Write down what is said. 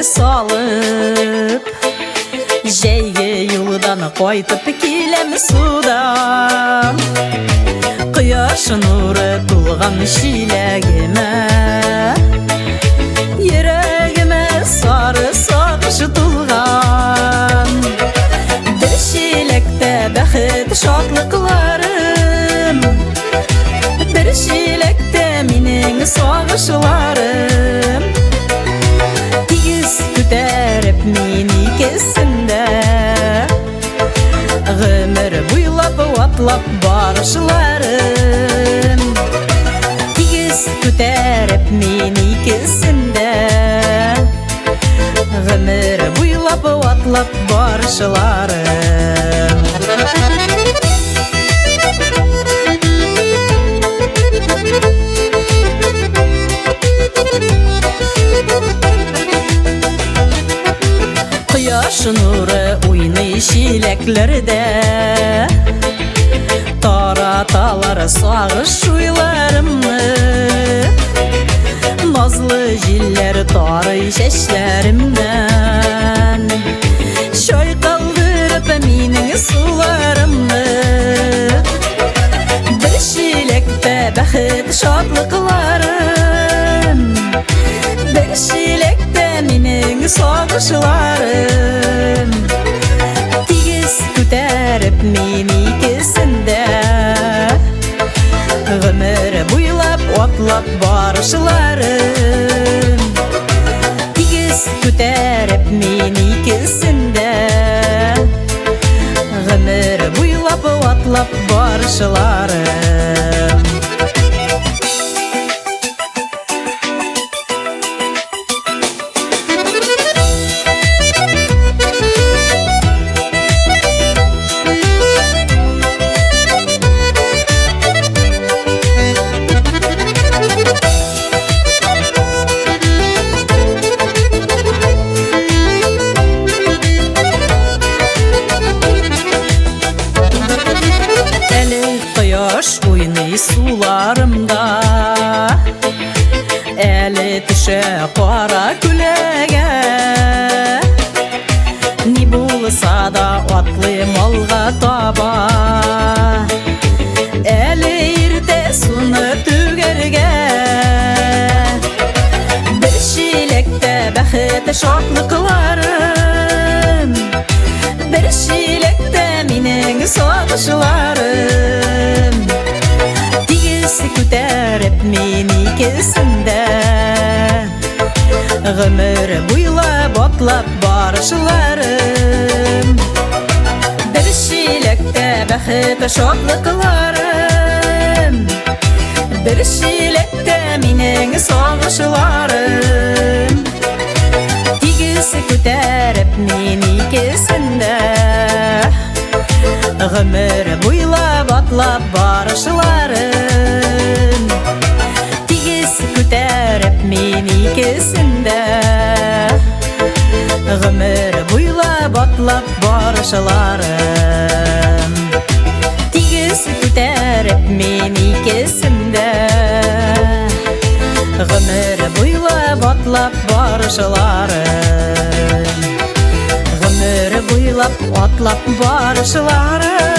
салып, жейге юлдан қойтып келем судан. Құяш нұры тұлған шилегіме, ерегіме сары сағыш тұлған. Бір шелекте бәхет шатлықларым, бір шелекте менің сағышларым. Тегіз көтеріп мен икесінде, ғымыр бұйлап атлап баршыларым. Тегіз көтеріп мен икесінде, ғымыр бұйлап атлап баршыларым. Құяш нұры ойны шелеклерде, тараталар сағыш уйларымны. Назлы жилер тары шешлерімнен, шайқалдырып менің суларымны. Бір шелекте бәхет шатлықларым, бір шелекте менің сағышларым. Тегіз көтеріп мен икесінде, ғымыр бұйлап атлап баршыларым. Тегіз көтеріп мен икесінде, ғымыр бұйлап атлап баршыларым. Құяш ойны суларымда, әлі түші қара күлеге. Не болса да атлы малға таба, әлі ерте суны түгерге. Бір шелекте бәхет шатлықларым, бір шелекте менің сағышларым. Тегіз көтеріп мен икесінде, ғымыр бұйлап атлап баршыларым. Бір шелекте бәхет шатлықларым, бір шелекте менің сағышларым. Тегіз көтеріп мен икесінде, ғымыр бұйлап атлап баршыларым. Тегіз көтеріп мен икесінде, ғымыр бұйлап атлап баршыларым. Тегіз көтеріп мен икесінде, ғымыр бұйлап атлап баршыларым. Ғымыр бұйлап атлап баршыларым.